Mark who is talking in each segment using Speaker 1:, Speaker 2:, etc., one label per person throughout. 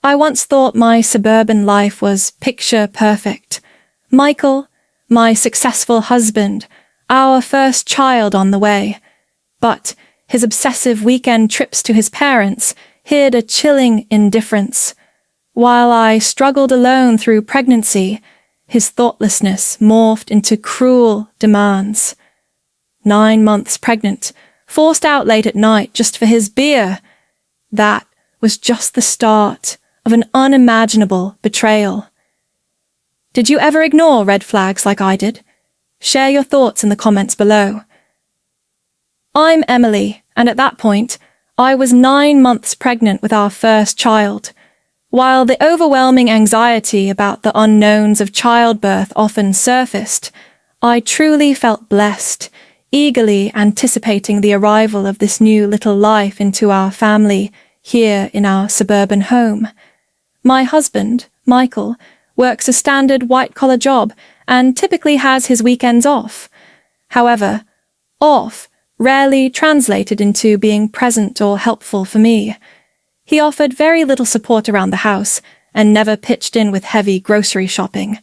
Speaker 1: I once thought my suburban life was picture perfect. Michael, my successful husband, our first child on the way. But his obsessive weekend trips to his parents hid a chilling indifference. While I struggled alone through pregnancy, his thoughtlessness morphed into cruel demands. 9 months pregnant, forced out late at night just for his beer. That was just the start of an unimaginable betrayal. Did you ever ignore red flags like I did? Share your thoughts in the comments below. I'm Emily, and at that point, I was 9 months pregnant with our first child. While the overwhelming anxiety about the unknowns of childbirth often surfaced, I truly felt blessed, eagerly anticipating the arrival of this new little life into our family here in our suburban home. My husband, Michael, works a standard white-collar job and typically has his weekends off. However, off rarely translated into being present or helpful for me. He offered very little support around the house and never pitched in with heavy grocery shopping.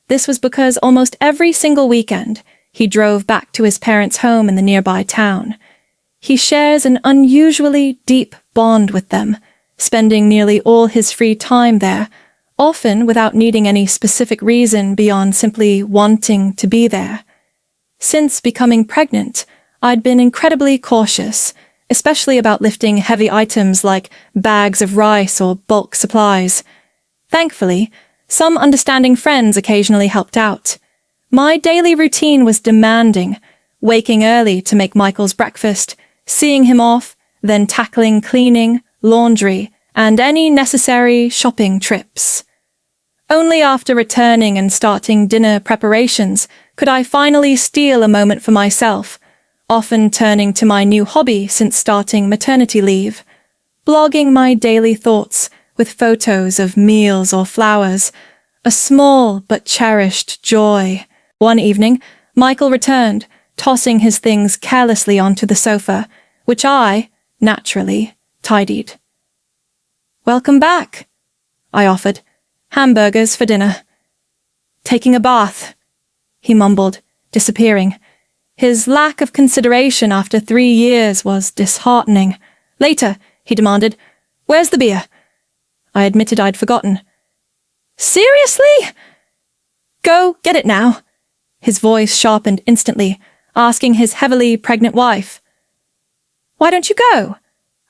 Speaker 1: This was because almost every single weekend he drove back to his parents' home in the nearby town. He shares an unusually deep bond with them, spending nearly all his free time there, often without needing any specific reason beyond simply wanting to be there. Since becoming pregnant, I'd been incredibly cautious, especially about lifting heavy items like bags of rice or bulk supplies. Thankfully, some understanding friends occasionally helped out. My daily routine was demanding, waking early to make Michael's breakfast, seeing him off, then tackling cleaning, laundry, and any necessary shopping trips. Only after returning and starting dinner preparations could I finally steal a moment for myself, often turning to my new hobby since starting maternity leave, blogging my daily thoughts with photos of meals or flowers, a small but cherished joy. One evening, Michael returned, tossing his things carelessly onto the sofa, which I, naturally, tidied. "Welcome back," I offered. "Hamburgers for dinner." "Taking a bath," he mumbled, disappearing. His lack of consideration after 3 years was disheartening. "Later," he demanded. "Where's the beer?" I admitted I'd forgotten. "Seriously?" "Go get it now." His voice sharpened instantly, asking his heavily pregnant wife. "Why don't you go?"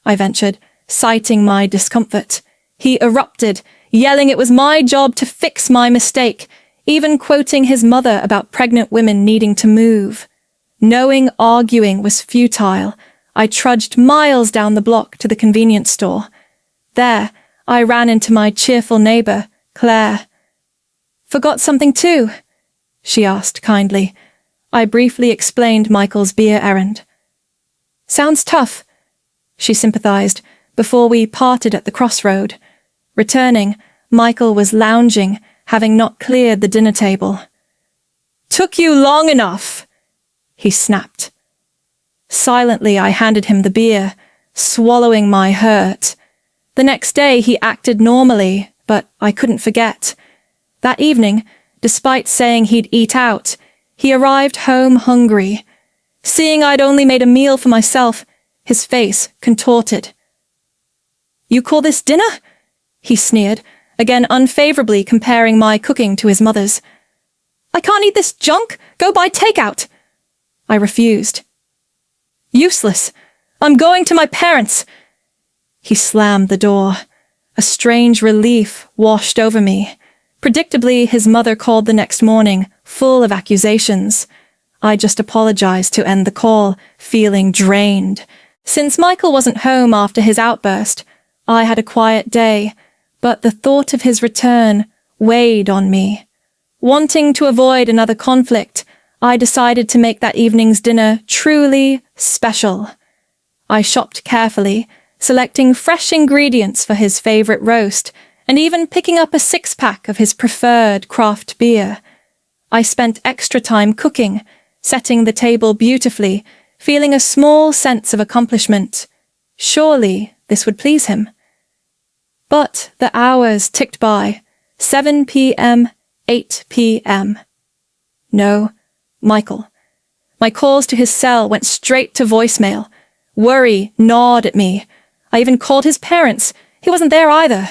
Speaker 1: I ventured, citing my discomfort. He erupted, yelling it was my job to fix my mistake, even quoting his mother about pregnant women needing to move. Knowing arguing was futile, I trudged miles down the block to the convenience store. There, I ran into my cheerful neighbor, Claire. "Forgot something too?" she asked kindly. I briefly explained Michael's beer errand. "Sounds tough," she sympathized before we parted at the crossroad. Returning, Michael was lounging, having not cleared the dinner table. "Took you long enough," he snapped. Silently, I handed him the beer, swallowing my hurt. The next day, he acted normally, but I couldn't forget. That evening, despite saying he'd eat out, he arrived home hungry. Seeing I'd only made a meal for myself, his face contorted. "You call this dinner?" he sneered, again unfavorably comparing my cooking to his mother's. "I can't eat this junk. Go buy takeout." I refused. "Useless. I'm going to my parents." He slammed the door. A strange relief washed over me. Predictably, his mother called the next morning, full of accusations. I just apologized to end the call, feeling drained. Since Michael wasn't home after his outburst, I had a quiet day, but the thought of his return weighed on me. Wanting to avoid another conflict, I decided to make that evening's dinner truly special. I shopped carefully, selecting fresh ingredients for his favorite roast, and even picking up a 6-pack of his preferred craft beer. I spent extra time cooking, setting the table beautifully, feeling a small sense of accomplishment. Surely this would please him. But the hours ticked by. 7 p.m., 8 p.m. No, Michael. My calls to his cell went straight to voicemail. Worry gnawed at me. I even called his parents. He wasn't there either.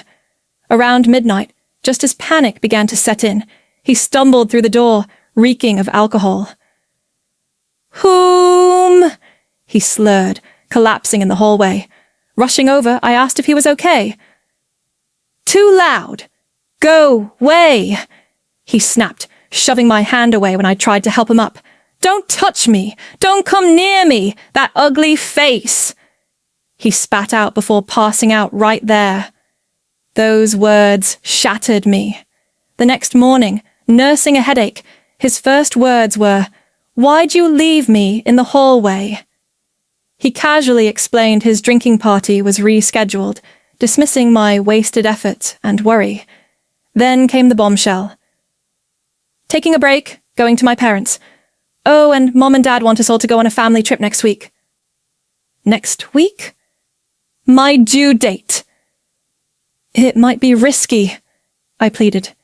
Speaker 1: Around midnight, just as panic began to set in, he stumbled through the door, reeking of alcohol. "Whom?" he slurred, collapsing in the hallway. Rushing over, I asked if he was okay. "Too loud! Go way!" he snapped, shoving my hand away when I tried to help him up. "Don't touch me! Don't come near me! That ugly face!" He spat out before passing out right there. Those words shattered me. The next morning, nursing a headache, his first words were, "Why'd you leave me in the hallway?" He casually explained his drinking party was rescheduled, dismissing my wasted effort and worry. Then came the bombshell. "Taking a break, going to my parents. Oh, and Mom and Dad want us all to go on a family trip next week." Next week? My due date. "It might be risky," I pleaded.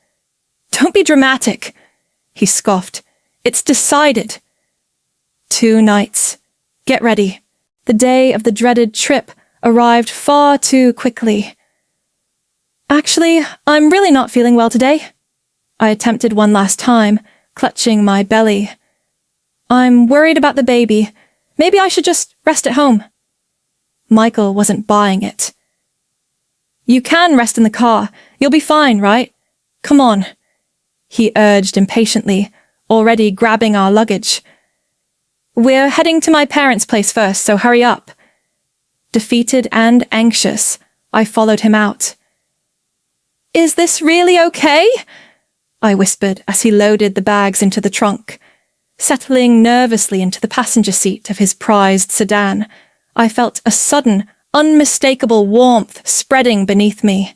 Speaker 1: "Don't be dramatic," he scoffed. "It's decided." 2 nights. Get ready. The day of the dreaded trip arrived far too quickly. "Actually, I'm really not feeling well today." I attempted one last time, clutching my belly. "I'm worried about the baby. Maybe I should just rest at home." Michael wasn't buying it. "You can rest in the car. You'll be fine, right? Come on," he urged impatiently, already grabbing our luggage. "We're heading to my parents' place first, so hurry up." Defeated and anxious, I followed him out. "Is this really okay?" I whispered as he loaded the bags into the trunk. Settling nervously into the passenger seat of his prized sedan, I felt a sudden, unmistakable warmth spreading beneath me.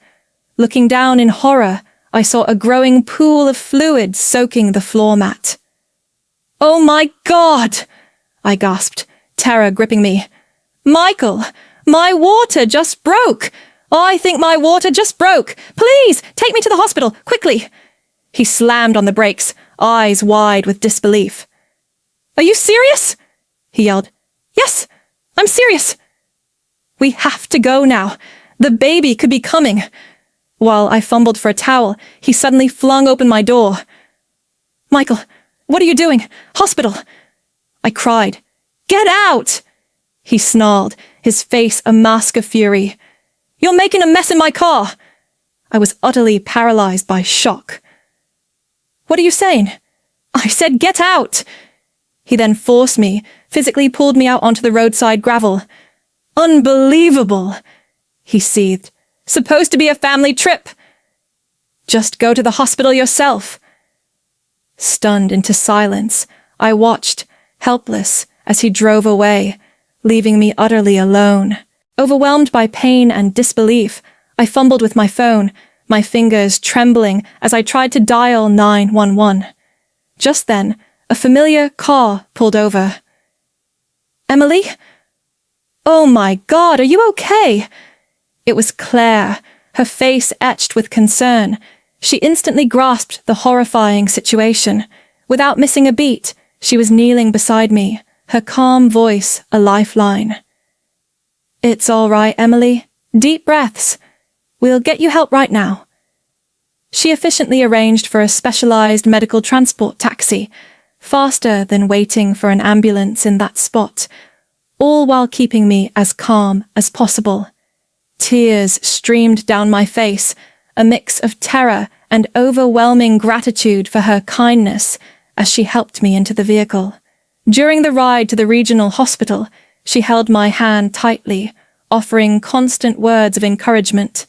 Speaker 1: Looking down in horror, I saw a growing pool of fluid soaking the floor mat. "Oh my God!" I gasped, terror gripping me. "Michael, my water just broke! I think my water just broke! Please, take me to the hospital, quickly!" He slammed on the brakes, eyes wide with disbelief. "Are you serious?" he yelled. "Yes, I'm serious." "We have to go now. The baby could be coming." While I fumbled for a towel, he suddenly flung open my door. "Michael, what are you doing? Hospital!" I cried. "Get out!" He snarled, his face a mask of fury. "You're making a mess in my car!" I was utterly paralyzed by shock. "What are you saying?" "I said get out!" He then forced me, physically pulled me out onto the roadside gravel. "Unbelievable!" he seethed. "Supposed to be a family trip!" "Just go to the hospital yourself." Stunned into silence, I watched, helpless, as he drove away, leaving me utterly alone. Overwhelmed by pain and disbelief, I fumbled with my phone, my fingers trembling as I tried to dial 911. Just then, a familiar car pulled over. "Emily?" "Oh my God, are you okay?" It was Claire, her face etched with concern. She instantly grasped the horrifying situation. Without missing a beat, she was kneeling beside me, her calm voice a lifeline. "It's all right, Emily. Deep breaths. We'll get you help right now." She efficiently arranged for a specialized medical transport taxi, faster than waiting for an ambulance in that spot, all while keeping me as calm as possible. Tears streamed down my face, a mix of terror and overwhelming gratitude for her kindness as she helped me into the vehicle. During the ride to the regional hospital, she held my hand tightly, offering constant words of encouragement.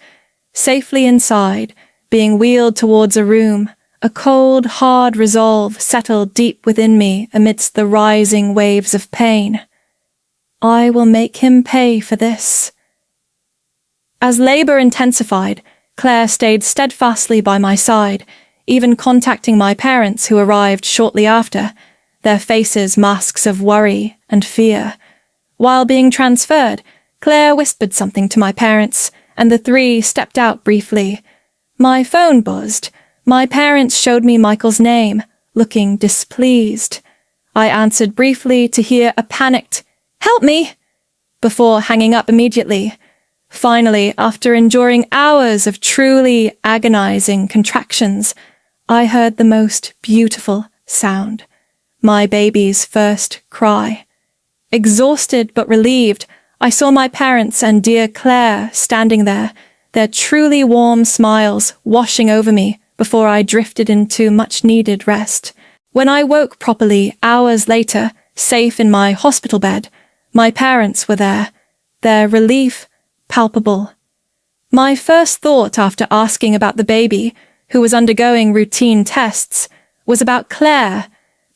Speaker 1: Safely inside, being wheeled towards a room, a cold, hard resolve settled deep within me amidst the rising waves of pain. I will make him pay for this. As labor intensified, Claire stayed steadfastly by my side, even contacting my parents who arrived shortly after, their faces masks of worry and fear. While being transferred, Claire whispered something to my parents, and the three stepped out briefly. My phone buzzed. My parents showed me Michael's name, looking displeased. I answered briefly to hear a panicked, "Help me!" before hanging up immediately. Finally, after enduring hours of truly agonizing contractions, I heard the most beautiful sound. My baby's first cry. Exhausted but relieved, I saw my parents and dear Claire standing there, their truly warm smiles washing over me before I drifted into much-needed rest. When I woke properly hours later, safe in my hospital bed, my parents were there, their relief palpable. My first thought after asking about the baby, who was undergoing routine tests, was about Claire,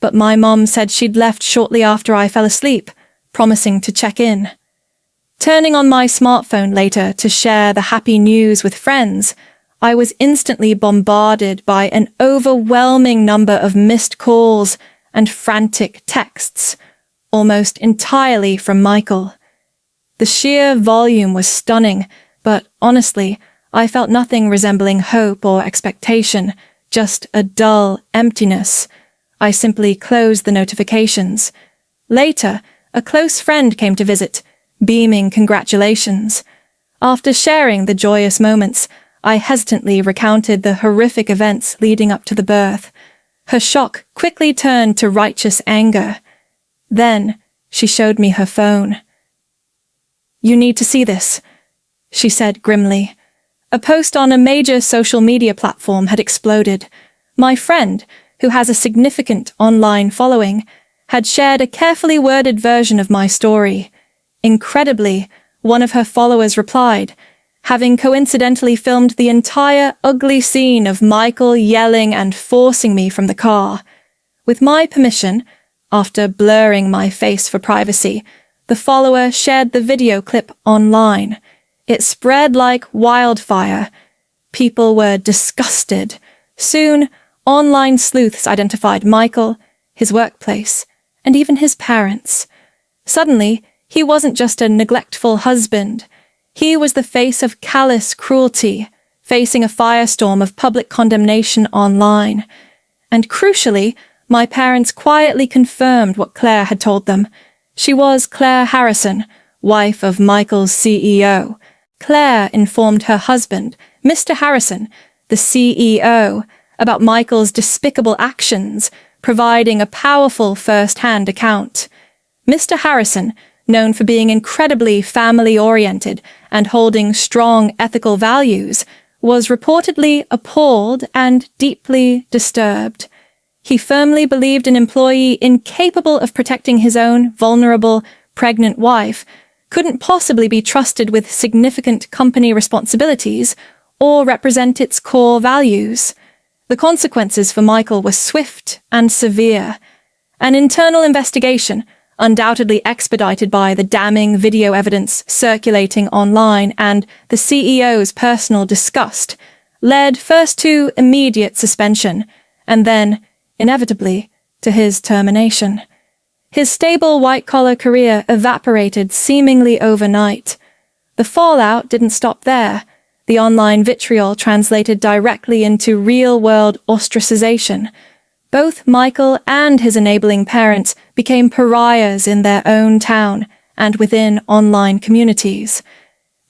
Speaker 1: but my mom said she'd left shortly after I fell asleep, promising to check in. Turning on my smartphone later to share the happy news with friends, I was instantly bombarded by an overwhelming number of missed calls and frantic texts, almost entirely from Michael. The sheer volume was stunning, but honestly, I felt nothing resembling hope or expectation, just a dull emptiness. I simply closed the notifications. Later, a close friend came to visit, beaming congratulations. After sharing the joyous moments, I hesitantly recounted the horrific events leading up to the birth. Her shock quickly turned to righteous anger. Then, she showed me her phone. "You need to see this," she said grimly. A post on a major social media platform had exploded. My friend, who has a significant online following, had shared a carefully worded version of my story. Incredibly, one of her followers replied, having coincidentally filmed the entire ugly scene of Michael yelling and forcing me from the car. With my permission, after blurring my face for privacy, the follower shared the video clip online. It spread like wildfire. People were disgusted. Soon, online sleuths identified Michael, his workplace, and even his parents. Suddenly, he wasn't just a neglectful husband. He was the face of callous cruelty, facing a firestorm of public condemnation online. And crucially, my parents quietly confirmed what Claire had told them. She was Claire Harrison, wife of Michael's CEO. Claire informed her husband, Mr. Harrison, the CEO, about Michael's despicable actions, providing a powerful first-hand account. Mr. Harrison, known for being incredibly family-oriented and holding strong ethical values, was reportedly appalled and deeply disturbed. He firmly believed an employee incapable of protecting his own vulnerable, pregnant wife couldn't possibly be trusted with significant company responsibilities or represent its core values. The consequences for Michael were swift and severe. An internal investigation, undoubtedly expedited by the damning video evidence circulating online and the CEO's personal disgust, led first to immediate suspension, and then, inevitably, to his termination. His stable white-collar career evaporated seemingly overnight. The fallout didn't stop there. The online vitriol translated directly into real-world ostracization. Both Michael and his enabling parents became pariahs in their own town and within online communities.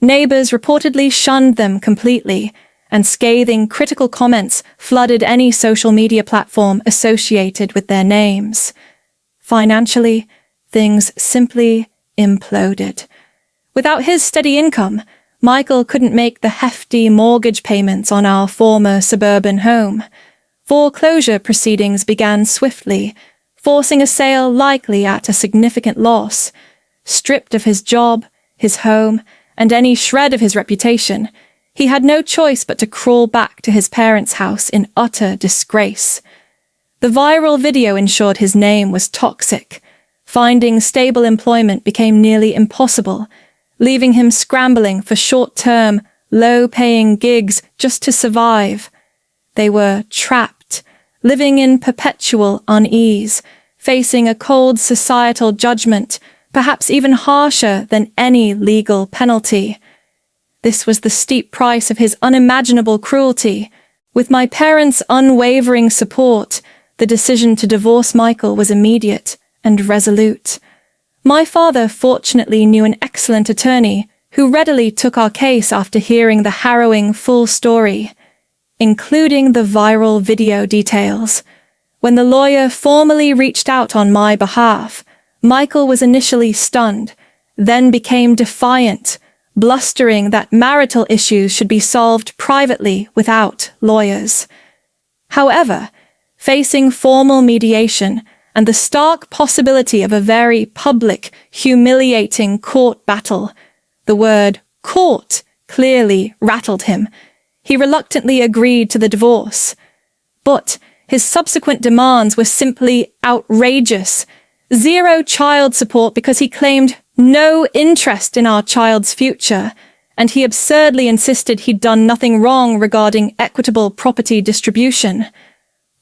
Speaker 1: Neighbors reportedly shunned them completely, and scathing critical comments flooded any social media platform associated with their names. Financially, things simply imploded. Without his steady income, Michael couldn't make the hefty mortgage payments on our former suburban home. Foreclosure proceedings began swiftly, forcing a sale likely at a significant loss. Stripped of his job, his home, and any shred of his reputation, he had no choice but to crawl back to his parents' house in utter disgrace. The viral video ensured his name was toxic. Finding stable employment became nearly impossible, leaving him scrambling for short-term, low-paying gigs just to survive. They were trapped, living in perpetual unease, facing a cold societal judgment, perhaps even harsher than any legal penalty. This was the steep price of his unimaginable cruelty. With my parents' unwavering support, the decision to divorce Michael was immediate and resolute. My father fortunately knew an excellent attorney who readily took our case after hearing the harrowing full story, including the viral video details. When the lawyer formally reached out on my behalf, Michael was initially stunned, then became defiant, blustering that marital issues should be solved privately without lawyers. However, facing formal mediation and the stark possibility of a very public, humiliating court battle, the word court clearly rattled him. He reluctantly agreed to the divorce. But his subsequent demands were simply outrageous. 0 child support because he claimed no interest in our child's future, and he absurdly insisted he'd done nothing wrong regarding equitable property distribution.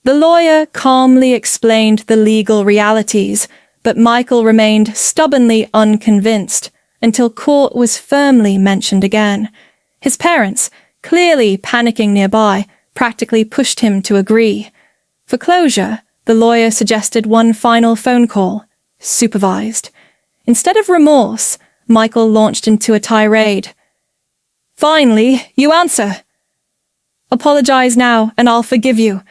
Speaker 1: The lawyer calmly explained the legal realities, but Michael remained stubbornly unconvinced until court was firmly mentioned again. His parents, clearly panicking nearby, practically pushed him to agree. For closure, the lawyer suggested one final phone call, supervised. Instead of remorse, Michael launched into a tirade. "Finally, you answer. Apologize now, and I'll forgive you.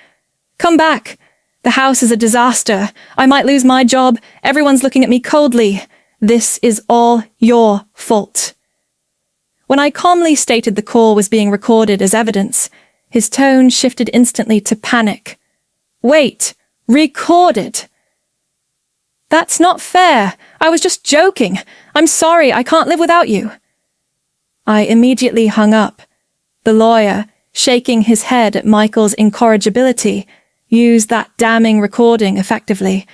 Speaker 1: Come back. The house is a disaster. I might lose my job. Everyone's looking at me coldly. This is all your fault." When I calmly stated the call was being recorded as evidence, his tone shifted instantly to panic. "Wait, recorded? That's not fair. I was just joking. I'm sorry, I can't live without you." I immediately hung up. The lawyer, shaking his head at Michael's incorrigibility, used that damning recording effectively.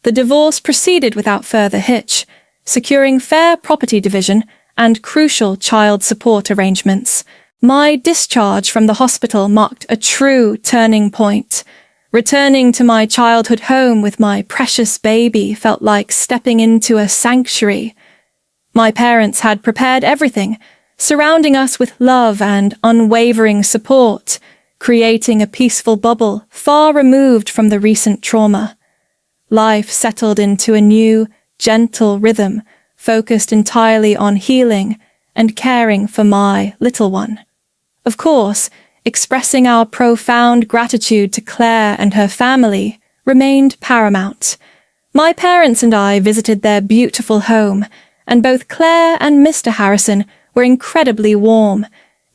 Speaker 1: The divorce proceeded without further hitch, securing fair property division and crucial child support arrangements. My discharge from the hospital marked a true turning point. Returning to my childhood home with my precious baby felt like stepping into a sanctuary. My parents had prepared everything, surrounding us with love and unwavering support, creating a peaceful bubble far removed from the recent trauma. Life settled into a new, gentle rhythm, focused entirely on healing and caring for my little one. Of course, expressing our profound gratitude to Claire and her family remained paramount. My parents and I visited their beautiful home, and both Claire and Mr. Harrison were incredibly warm,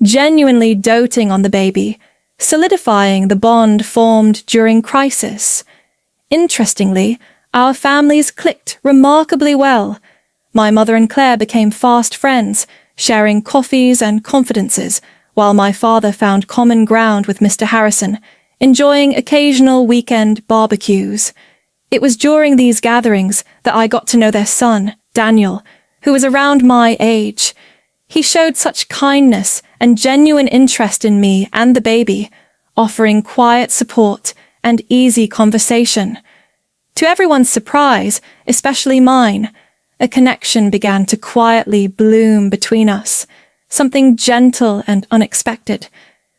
Speaker 1: genuinely doting on the baby, solidifying the bond formed during crisis. Interestingly, our families clicked remarkably well. My mother and Claire became fast friends, sharing coffees and confidences, while my father found common ground with Mr. Harrison, enjoying occasional weekend barbecues. It was during these gatherings that I got to know their son, Daniel, who was around my age. He showed such kindness and genuine interest in me and the baby, offering quiet support and easy conversation. To everyone's surprise, especially mine, a connection began to quietly bloom between us. Something gentle and unexpected.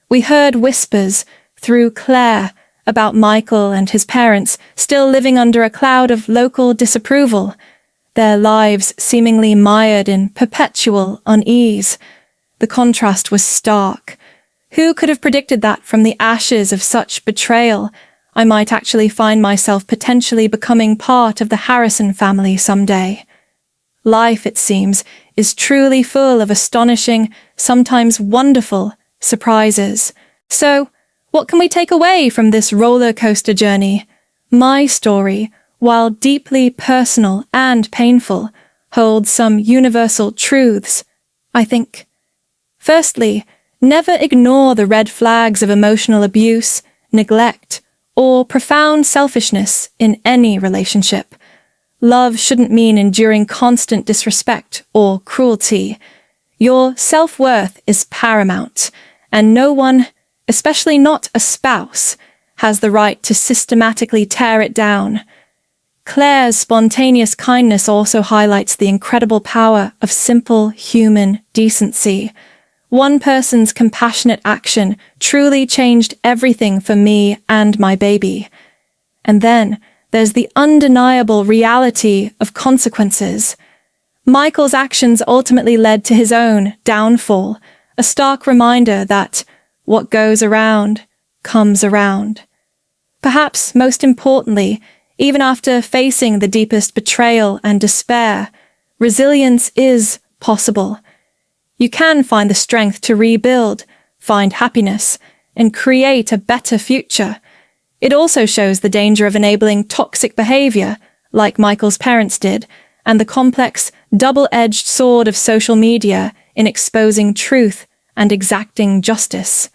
Speaker 1: We heard whispers through Claire about Michael and his parents still living under a cloud of local disapproval, their lives seemingly mired in perpetual unease. The contrast was stark. Who could have predicted that from the ashes of such betrayal, I might actually find myself potentially becoming part of the Harrison family someday? Life, it seems, is truly full of astonishing, sometimes wonderful, surprises. So, what can we take away from this roller coaster journey? My story, while deeply personal and painful, holds some universal truths, I think. Firstly, never ignore the red flags of emotional abuse, neglect, or profound selfishness in any relationship. Love shouldn't mean enduring constant disrespect or cruelty. Your self-worth is paramount, and no one, especially not a spouse, has the right to systematically tear it down. Claire's spontaneous kindness also highlights the incredible power of simple human decency. One person's compassionate action truly changed everything for me and my baby. And then there's the undeniable reality of consequences. Michael's actions ultimately led to his own downfall, a stark reminder that what goes around comes around. Perhaps most importantly, even after facing the deepest betrayal and despair, resilience is possible. You can find the strength to rebuild, find happiness, and create a better future. It also shows the danger of enabling toxic behavior, like Michael's parents did, and the complex, double-edged sword of social media in exposing truth and exacting justice.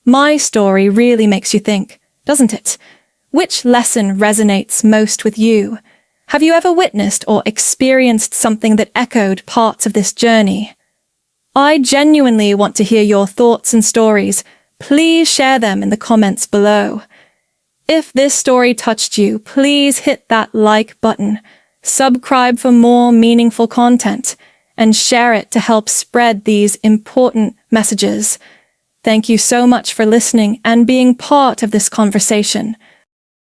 Speaker 1: My story really makes you think, doesn't it? Which lesson resonates most with you? Have you ever witnessed or experienced something that echoed parts of this journey? I genuinely want to hear your thoughts and stories. Please share them in the comments below. If this story touched you, please hit that like button, subscribe for more meaningful content, and share it to help spread these important messages. Thank you so much for listening and being part of this conversation.